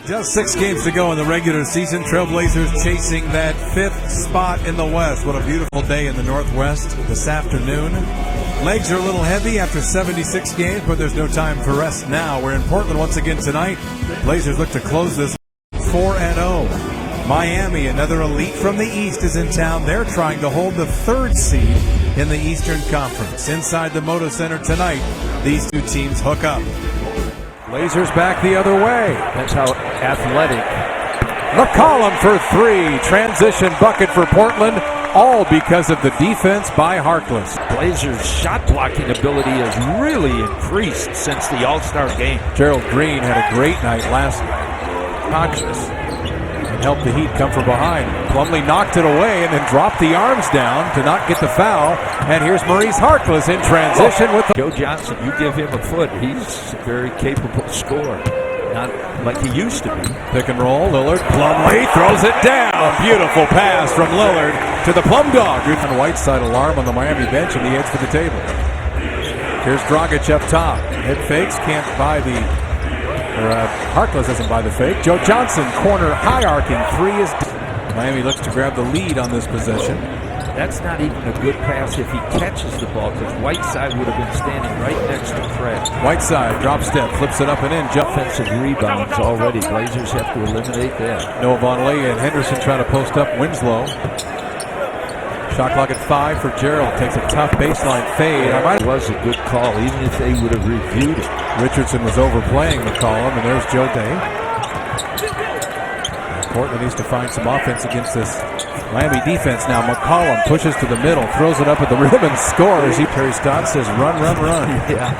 Just 6 games to go in the regular season. Trailblazers chasing that 5th spot in the West. What a beautiful day in the Northwest this afternoon. Legs are a little heavy after 76 games, but there's no time for rest now. We're in Portland once again tonight. Blazers look to close this 4-0. Miami, another elite from the East, is in town. They're trying to hold the 3rd seed in the Eastern Conference. Inside the Moda Center tonight, these two teams hook up. Blazers back the other way. That's how athletic. McCollum for 3. Transition bucket for Portland, all because of the defense by Harkless. Blazers' shot blocking ability has really increased since the All-Star game. Gerald Green had a great night last night. Conscious. And helped the Heat come from behind. Plumlee knocked it away and then dropped the arms down to not get the foul. And here's Maurice Harkless in transition with the... Joe Johnson, you give him a foot, he's a very capable scorer. Not like he used to be. Pick and roll, Lillard. Plumlee throws it down. A beautiful pass from Lillard to the Plum Dog. On Whiteside alarm on the Miami bench, and he heads for the table. Here's Dragic up top. Head fakes, can't buy the... Harkless doesn't buy the fake. Joe Johnson, corner, high arcing. 3 is... Miami looks to grab the lead on this possession. That's not even a good pass if he catches the ball, because Whiteside would have been standing right next to Craig. Whiteside, drop step, flips it up and in. Offensive rebounds already. Blazers have to eliminate that. Noah Vonleh and Henderson trying to post up Winslow. Shot clock at 5 for Gerald. Takes a tough baseline fade. It was a good call, even if they would have reviewed it. Richardson was overplaying McCollum, and there's Joe Day. Portland needs to find some offense against this Miami defense now. McCollum pushes to the middle, throws it up at the rim and scores. Terry Stott says, run, run, run. Yeah.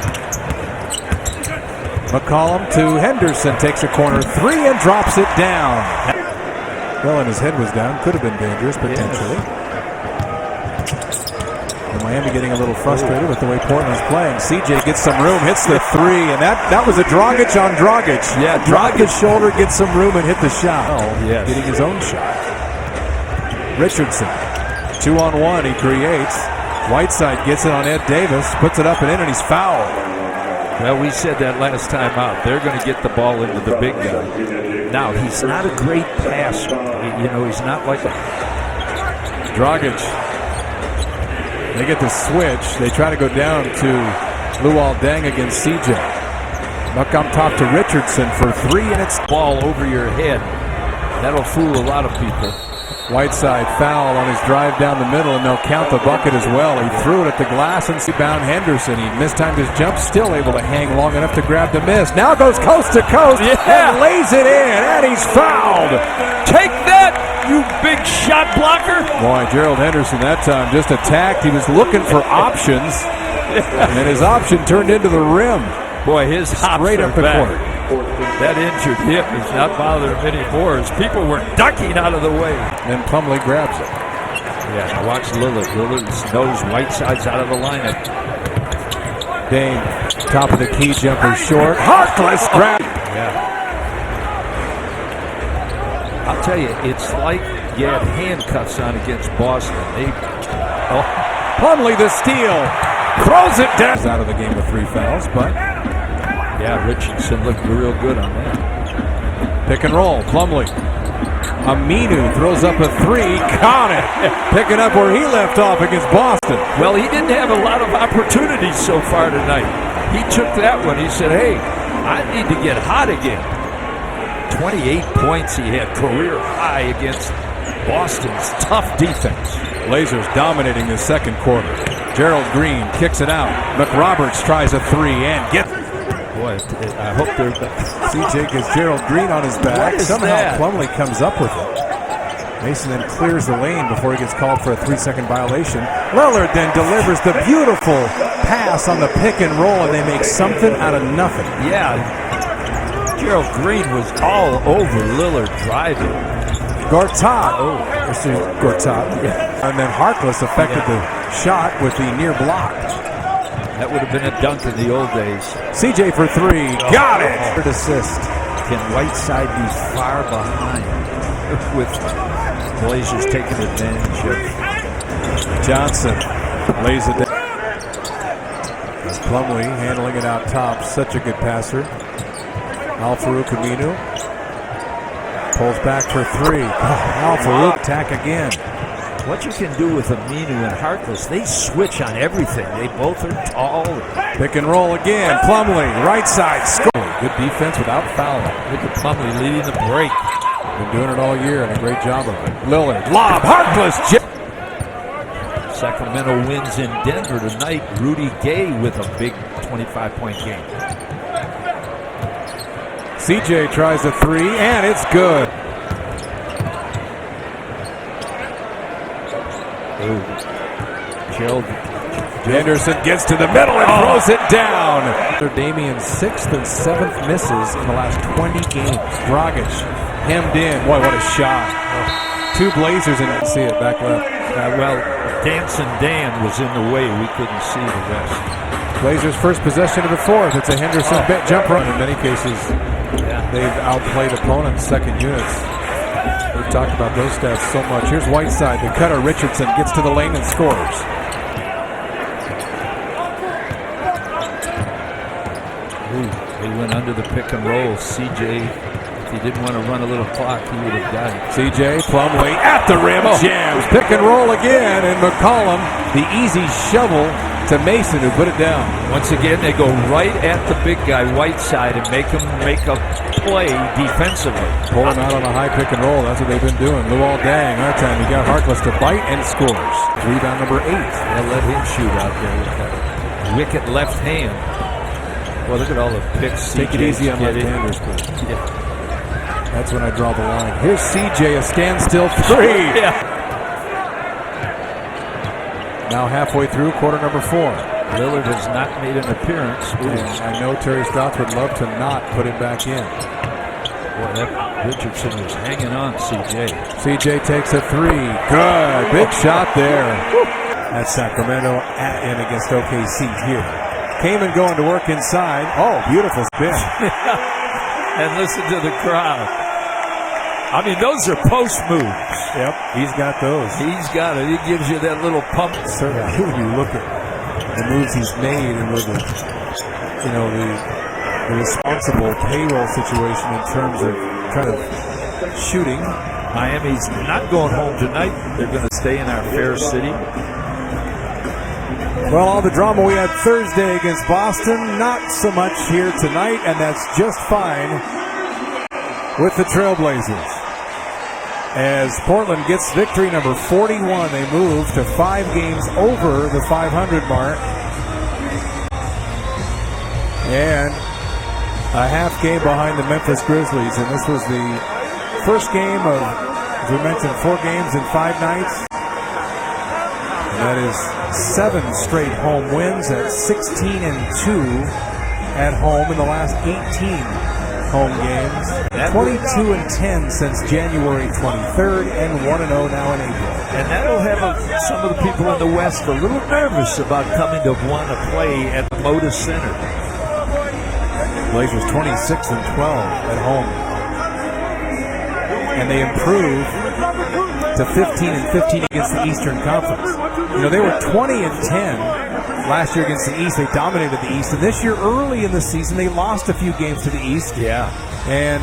McCollum to Henderson, takes a corner 3 and drops it down. Well, and his head was down. Could have been dangerous, potentially. Yes. And Miami getting a little frustrated with the way Portland's playing. CJ gets some room, hits the 3, and that was a Dragic on Dragic. Yeah, Dragic's shoulder, gets some room and hit the shot. Yes. Getting his own shot. Richardson, 2-on-1, he creates. Whiteside gets it on Ed Davis, puts it up and in, and he's fouled. Well, we said that last time out. They're going to get the ball into the big guy. Now, he's not a great passer. You know, he's not like a... Dragic. They get the switch. They try to go down to Luol Deng against CJ. Buck on top to Richardson for 3, and it's ball over your head. That'll fool a lot of people. Whiteside foul on his drive down the middle, and they'll count the bucket as well. He threw it at the glass and rebound Henderson. He mistimed his jump, still able to hang long enough to grab the miss. Now goes coast to coast and lays it in, and he's fouled. Take that, you big shot blocker. Boy, Gerald Henderson that time just attacked. He was looking for options, and his option turned into the rim. Boy, his hops straight up the court. That injured hip is not bothering him anymore as people were ducking out of the way. Then Plumlee grabs it. Yeah, watch Lillard. Lillard knows Whiteside's out of the lineup. Dame, top of the key jumper short. Harkless grab. Yeah. I'll tell you, it's like you had handcuffs on against Boston. Plumlee the steal. Throws it down. He's out of the game with 3 fouls, but... Yeah, Richardson looked real good on that. Pick and roll, Plumlee. Aminu throws up a 3, got it. Picking up where he left off against Boston. Well, he didn't have a lot of opportunities so far tonight. He took that one. He said, hey, I need to get hot again. 28 points he had, career high against Boston's tough defense. Blazers dominating the second quarter. Gerald Green kicks it out. McRoberts tries a 3 and gets it. Boy, I hope they're... CJ gets Gerald Green on his back. Somehow Plumlee comes up with it. Mason then clears the lane before he gets called for a 3-second violation. Lillard then delivers the beautiful pass on the pick and roll, and they make something out of nothing. Yeah, Gerald Green was all over Lillard driving. Gortat. This is Gortat. Yeah. And then Harkless affected the shot with the near block. That would have been a dunk in the old days. CJ for 3. Got it! Third assist. Can Whiteside be far behind with Blazers taking advantage of Johnson lays it down. Plumlee handling it out top. Such a good passer. Al-Farouq Aminu. Pulls back for three. Alpha attack again. What you can do with Aminu and Harkless, they switch on everything. They both are tall. Pick and roll again. Plumlee, right side, score. Good defense without fouling. Look at Plumlee leading the break. Been doing it all year and a great job of it. Lillard, lob, Harkless. Sacramento wins in Denver tonight. Rudy Gay with a big 25-point game. CJ tries a three, and it's good. Anderson gets to the middle and throws it down. Damian's 6th and 7th misses in the last 20 games. Dragic hemmed in. Boy, what a shot. Two Blazers, and see it back left. Well, Dancing Dan was in the way. We couldn't see the rest. Blazers' first possession of the fourth. It's a Henderson jump run. In many cases, they've outplayed opponents' second units. We've talked about those stats so much. Here's Whiteside. The cutter, Richardson, gets to the lane and scores. They went under the pick and roll. CJ, if he didn't want to run a little clock, he would have got it. CJ, Plumlee at the rim, jams. Pick and roll again, and McCollum, the easy shovel to Mason, who put it down. Once again, they go right at the big guy, Whiteside, and make him make a play defensively. Pull him out on a high pick and roll. That's what they've been doing. Luol Deng, that time he got Harkless to bite and scores. Rebound number 8. They'll let him shoot out there with that wicked left hand. Well, look at all the picks. Take it easy on left-handers, but that's when I draw the line. Here's CJ, a standstill three. Now halfway through quarter number 4. Lillard has not made an appearance. I know Terry Stotts would love to not put him back in. Boy, that Richardson was hanging on CJ. CJ takes a three. Good. Big shot there. That's Sacramento in against OKC here. Kaman going to work inside. Oh, beautiful spin. And listen to the crowd. I mean, those are post moves. Yep, he's got those. He's got it. He gives you that little pump. Certainly, when you look at the moves he's made and with the responsible payroll situation in terms of kind of shooting. Miami's not going home tonight. They're going to stay in our fair city. Well, all the drama we had Thursday against Boston, not so much here tonight, and that's just fine with the Trailblazers. As Portland gets victory number 41, they move to 5 games over the 500 mark. And a half game behind the Memphis Grizzlies. And this was the first game of, as we mentioned, 4 games in 5 nights. And that is 7 straight home wins at 16-2 at home in the last 18 home games. 22-10 since January 23rd and 1-0 now in April. And that'll have some of the people in the West a little nervous about coming to want to play at the Moda Center. Blazers 26-12 at home. And they improved to 15-15 against the Eastern Conference. You know, they were 20-10 last year against the East. They dominated the East. And this year, early in the season, they lost a few games to the East. Yeah. And,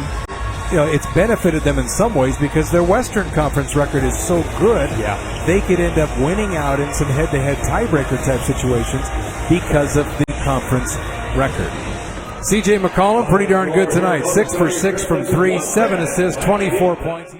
you know, it's benefited them in some ways because their Western Conference record is so good. Yeah. They could end up winning out in some head-to-head tiebreaker type situations because of the conference record. CJ McCollum, pretty darn good tonight. 6 for 6 from 3, 7 assists, 24 points.